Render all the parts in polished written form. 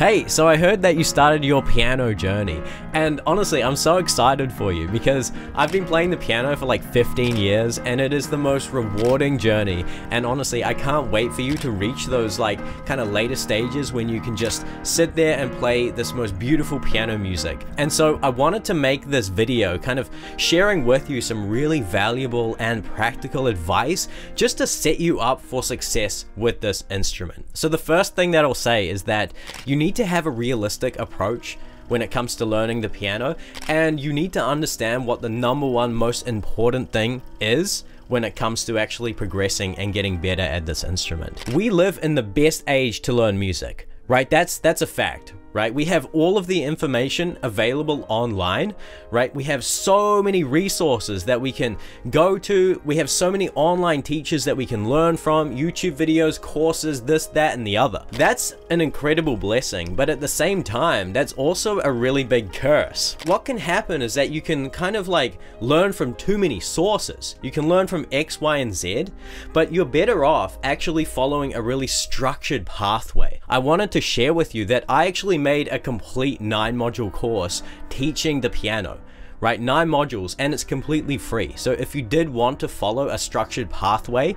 Hey, so I heard that you started your piano journey, and honestly, I'm so excited for you because I've been playing the piano for like 15 years and it is the most rewarding journey, and honestly, I can't wait for you to reach those like kind of later stages when you can just sit there and play this most beautiful piano music. And so I wanted to make this video kind of sharing with you some really valuable and practical advice just to set you up for success with this instrument. So the first thing that I'll say is that you need to have a realistic approach when it comes to learning the piano, and you need to understand what the #1 most important thing is when it comes to actually progressing and getting better at this instrument. We live in the best age to learn music, right? That's a fact, right? We have all of the information available online, right? We have so many resources that we can go to. We have so many online teachers that we can learn from, YouTube videos, courses, this, that, and the other. That's an incredible blessing, but at the same time, that's also a really big curse. What can happen is that you can kind of like learn from too many sources. You can learn from X, Y, and Z, but you're better off actually following a really structured pathway. I wanted to share with you that I actually made a complete 9-module course teaching the piano, right? 9 modules, and it's completely free. So if you did want to follow a structured pathway,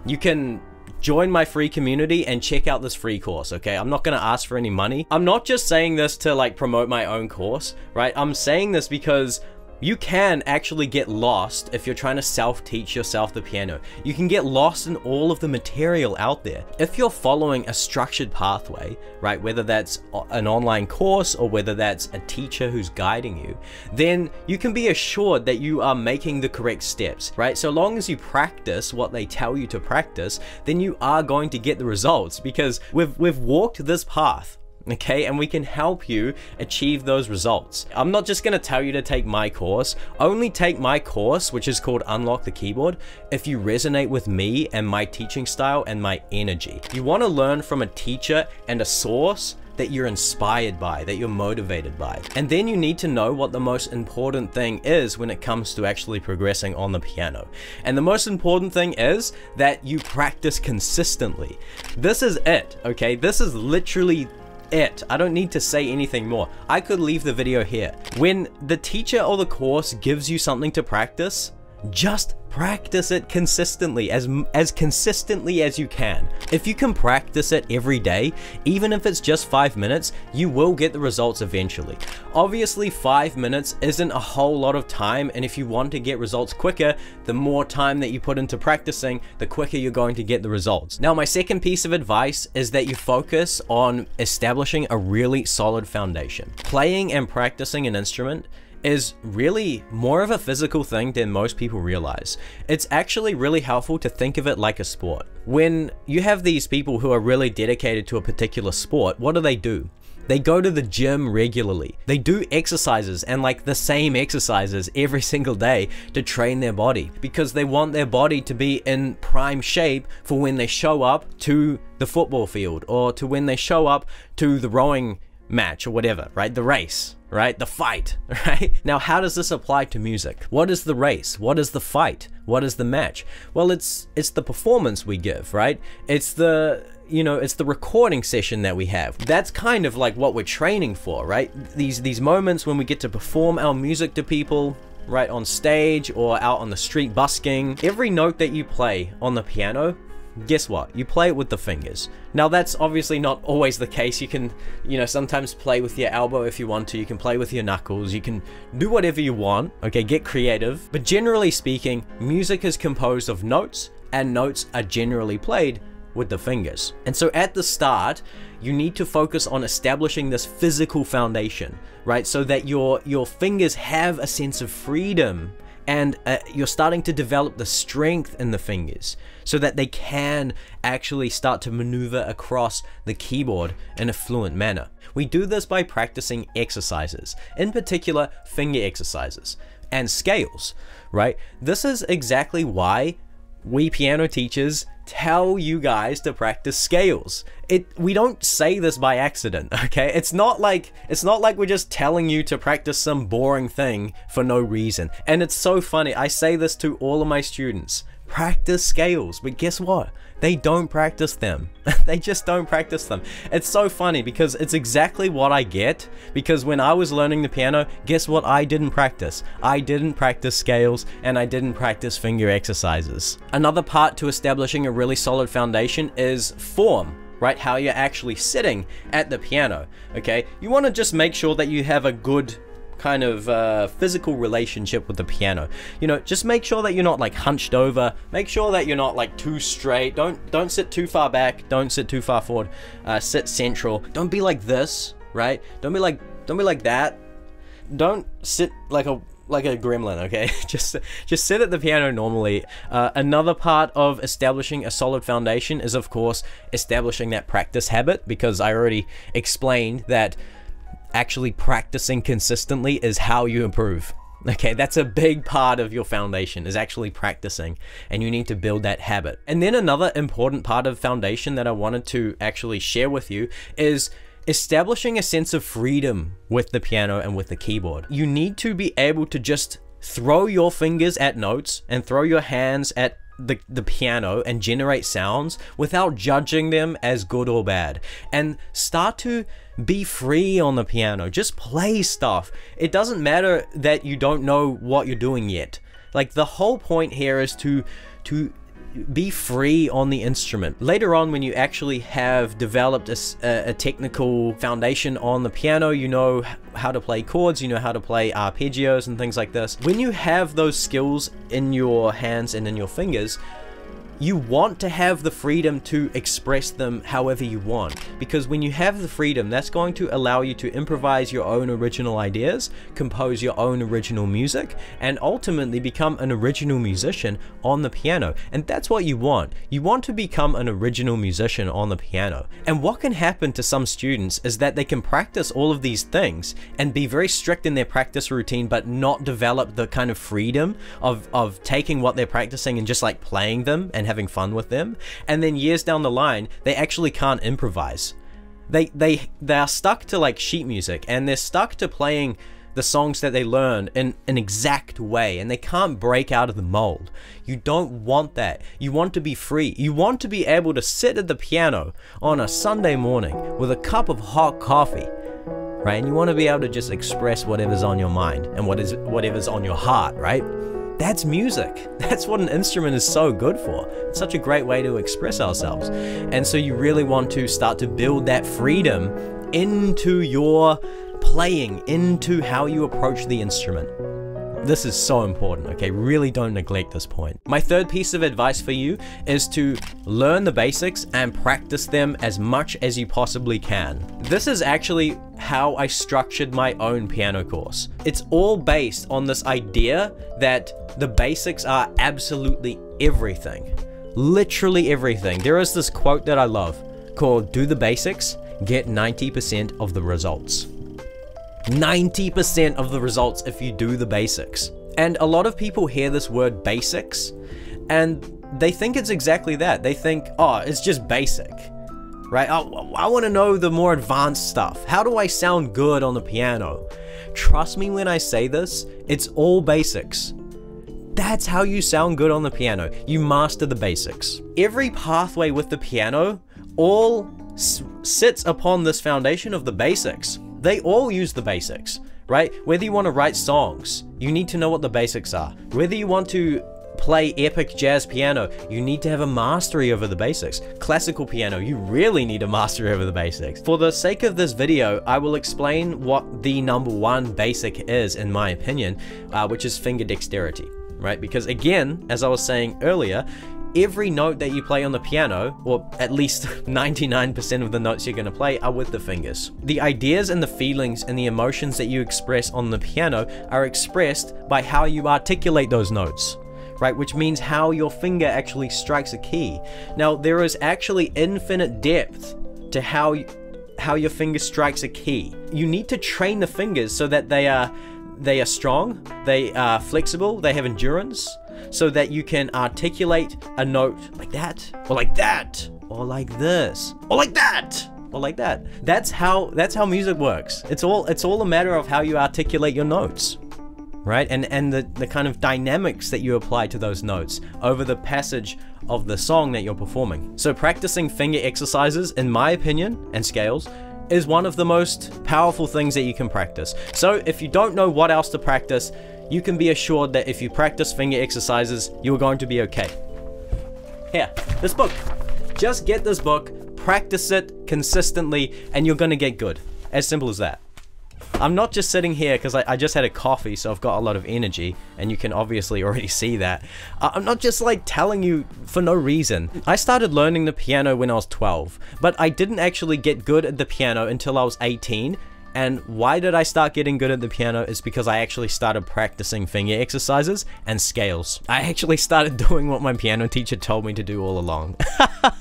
you can join my free community and check out this free course, okay? I'm not gonna ask for any money. I'm not just saying this to like promote my own course, right? I'm saying this because you can actually get lost if you're trying to self-teach yourself the piano. You can get lost in all of the material out there. If you're following a structured pathway, right, whether that's an online course or whether that's a teacher who's guiding you, then you can be assured that you are making the correct steps, right? So long as you practice what they tell you to practice, then you are going to get the results because we've walked this path. Okay, and we can help you achieve those results. I'm not just gonna tell you to take my course. Only take my course, which is called Unlock the Keyboard, if you resonate with me and my teaching style and my energy. You wanna learn from a teacher and a source that you're inspired by, that you're motivated by. And then you need to know what the most important thing is when it comes to actually progressing on the piano. And the most important thing is that you practice consistently. This is it, okay? This is literally it. I don't need to say anything more. I could leave the video here. When the teacher or the course gives you something to practice, just practice it consistently, as consistently as you can. If you can practice it every day, even if it's just 5 minutes, you will get the results eventually. Obviously, 5 minutes isn't a whole lot of time, and if you want to get results quicker, the more time that you put into practicing, the quicker you're going to get the results. Now, my second piece of advice is that you focus on establishing a really solid foundation. Playing and practicing an instrument is really more of a physical thing than most people realize. It's actually really helpful to think of it like a sport. When you have these people who are really dedicated to a particular sport, what do? They go to the gym regularly. They do exercises and like the same exercises every single day to train their body because they want their body to be in prime shape for when they show up to the football field or to when they show up to the rowing match or whatever, right? The race, right? The fight, right? Now, how does this apply to music? What is the race? What is the fight? What is the match? Well, it's the performance we give, right? It's the, you know, it's the recording session that we have. That's kind of like what we're training for, right? These moments when we get to perform our music to people, right, on stage or out on the street busking. Every note that you play on the piano, guess what? You play it with the fingers. Now, that's obviously not always the case. You can, you know, sometimes play with your elbow if you want to. You can play with your knuckles. You can do whatever you want. Okay, get creative. But generally speaking, music is composed of notes, and notes are generally played with the fingers. And so at the start, you need to focus on establishing this physical foundation, right? So that your fingers have a sense of freedom, and you're starting to develop the strength in the fingers so that they can actually start to maneuver across the keyboard in a fluent manner. We do this by practicing exercises, in particular finger exercises and scales, right? This is exactly why we piano teachers tell you guys to practice scales. We don't say this by accident, okay? It's not like we're just telling you to practice some boring thing for no reason. And it's so funny. I say this to all of my students. practice scales, but guess what? They don't practice them. They just don't practice them. It's so funny because it's exactly what I get, because when I was learning the piano, guess what I didn't practice? I didn't practice scales, and I didn't practice finger exercises. Another part to establishing a really solid foundation is form, right? How you're actually sitting at the piano, okay? You want to just make sure that you have a good kind of physical relationship with the piano. You know, just make sure that you're not like hunched over. Make sure that you're not like too straight. Don't sit too far back. Don't sit too far forward. Sit central. Don't be like this, right? Don't be like that. Don't sit like a gremlin, okay? just sit at the piano normally. Another part of establishing a solid foundation is, of course, establishing that practice habit, because I already explained that actually practicing consistently is how you improve. Okay, that's a big part of your foundation, is actually practicing, and you need to build that habit. And then another important part of foundation that I wanted to actually share with you is establishing a sense of freedom with the piano and with the keyboard. You need to be able to just throw your fingers at notes and throw your hands at the piano and generate sounds without judging them as good or bad, and start to be free on the piano. Just play stuff. It doesn't matter that you don't know what you're doing yet. Like, the whole point here is to be free on the instrument. Later on, when you actually have developed a technical foundation on the piano, you know how to play chords, you know how to play arpeggios and things like this. When you have those skills in your hands and in your fingers, you want to have the freedom to express them however you want, because when you have the freedom, that's going to allow you to improvise your own original ideas, compose your own original music, and ultimately become an original musician on the piano. And that's what you want. You want to become an original musician on the piano. And what can happen to some students is that they can practice all of these things and be very strict in their practice routine, but not develop the kind of freedom of taking what they're practicing and just like playing them and having fun with them. And then years down the line, they actually can't improvise. They are stuck to like sheet music, and they're stuck to playing the songs that they learn in an exact way, and they can't break out of the mold. You don't want that. You want to be free. You want to be able to sit at the piano on a Sunday morning with a cup of hot coffee, right? And you want to be able to just express whatever's on your mind and whatever's on your heart, right? That's music. That's what an instrument is so good for. It's such a great way to express ourselves. And so you really want to start to build that freedom into your playing, into how you approach the instrument. This is so important, okay? Really don't neglect this point. My third piece of advice for you is to learn the basics and practice them as much as you possibly can. This is actually how I structured my own piano course. It's all based on this idea that the basics are absolutely everything. Literally everything. There is this quote that I love called, "Do the basics, get 90% of the results." 90% of the results if you do the basics. And a lot of people hear this word basics and they think it's exactly that. They think, oh, it's just basic, right? Oh, I want to know the more advanced stuff. How do I sound good on the piano? Trust me when I say this, it's all basics. That's how you sound good on the piano. You master the basics. Every pathway with the piano all sits upon this foundation of the basics. They all use the basics, right? Whether you want to write songs, you need to know what the basics are. Whether you want to play epic jazz piano, you need to have a mastery over the basics. Classical piano, you really need a mastery over the basics. For the sake of this video, I will explain what the number one basic is, in my opinion, which is finger dexterity, right? Because again, as I was saying earlier, every note that you play on the piano, or at least 99% of the notes you're going to play, are with the fingers. The ideas and the feelings and the emotions that you express on the piano are expressed by how you articulate those notes, right? Which means how your finger actually strikes a key. Now, there is actually infinite depth to how your finger strikes a key. You need to train the fingers so that they are strong, they are flexible, they have endurance, so that you can articulate a note like that, or like that, or like this, or like that, or like that. That's how music works. It's all a matter of how you articulate your notes, right? And the kind of dynamics that you apply to those notes over the passage of the song that you're performing. So practicing finger exercises, in my opinion, and scales, is one of the most powerful things that you can practice. So if you don't know what else to practice, you can be assured that if you practice finger exercises, you're going to be okay. Here, this book. Just get this book, practice it consistently, and you're gonna get good. As simple as that. I'm not just sitting here because I just had a coffee, so I've got a lot of energy, and you can obviously already see that. I'm not just like telling you for no reason. I started learning the piano when I was 12, but I didn't actually get good at the piano until I was 18. And why did I start getting good at the piano is because I actually started practicing finger exercises and scales. I actually started doing what my piano teacher told me to do all along.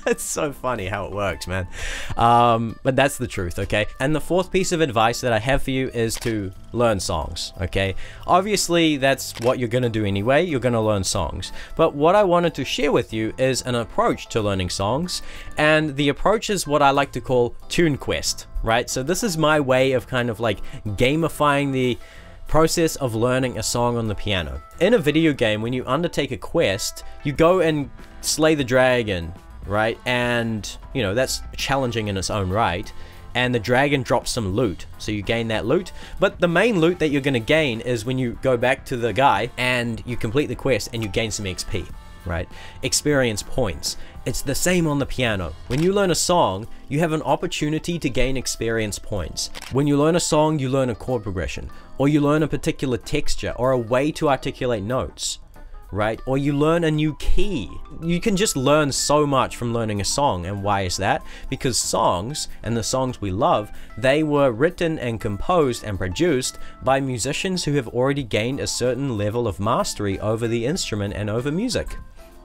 It's so funny how it works, man. But that's the truth, okay? And the fourth piece of advice that I have for you is to learn songs, okay? Obviously, that's what you're gonna do anyway. You're gonna learn songs. But what I wanted to share with you is an approach to learning songs. And the approach is what I like to call Tunequest, right? So this is my way of kind of like gamifying the process of learning a song on the piano. In a video game, when you undertake a quest, you go and slay the dragon, right? And, you know, that's challenging in its own right. And the dragon drops some loot, so you gain that loot. But the main loot that you're going to gain is when you go back to the guy and you complete the quest and you gain some XP, right? Experience points. It's the same on the piano. When you learn a song, you have an opportunity to gain experience points. When you learn a song, you learn a chord progression, or you learn a particular texture, or a way to articulate notes, right? Or you learn a new key. You can just learn so much from learning a song. And why is that? Because songs, and the songs we love, they were written and composed and produced by musicians who have already gained a certain level of mastery over the instrument and over music,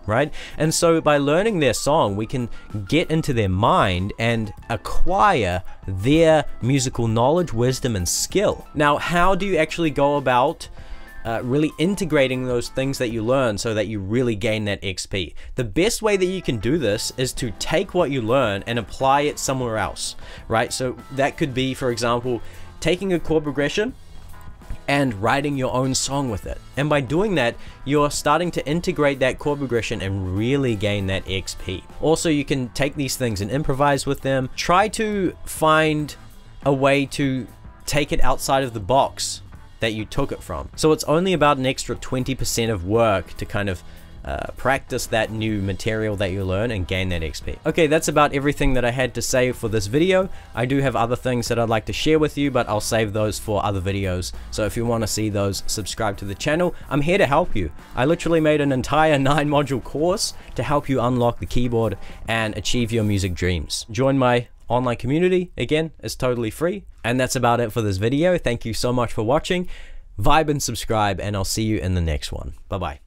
right? And so by learning their song, we can get into their mind and acquire their musical knowledge, wisdom, and skill. Now, how do you actually go about really integrating those things that you learn so that you really gain that XP? The best way that you can do this is to take what you learn and apply it somewhere else, right? So that could be, for example, taking a chord progression and writing your own song with it. And by doing that, you're starting to integrate that chord progression and really gain that XP. Also, you can take these things and improvise with them. Try to find a way to take it outside of the box that you took it from. So it's only about an extra 20% of work to kind of practice that new material that you learn and gain that XP. Okay, that's about everything that I had to say for this video. I do have other things that I'd like to share with you, but I'll save those for other videos. So if you want to see those, subscribe to the channel. I'm here to help you. I literally made an entire 9-module course to help you unlock the keyboard and achieve your music dreams. Join my online community. Again, it's totally free. And that's about it for this video. Thank you so much for watching. Vibe and subscribe, and I'll see you in the next one. Bye-bye.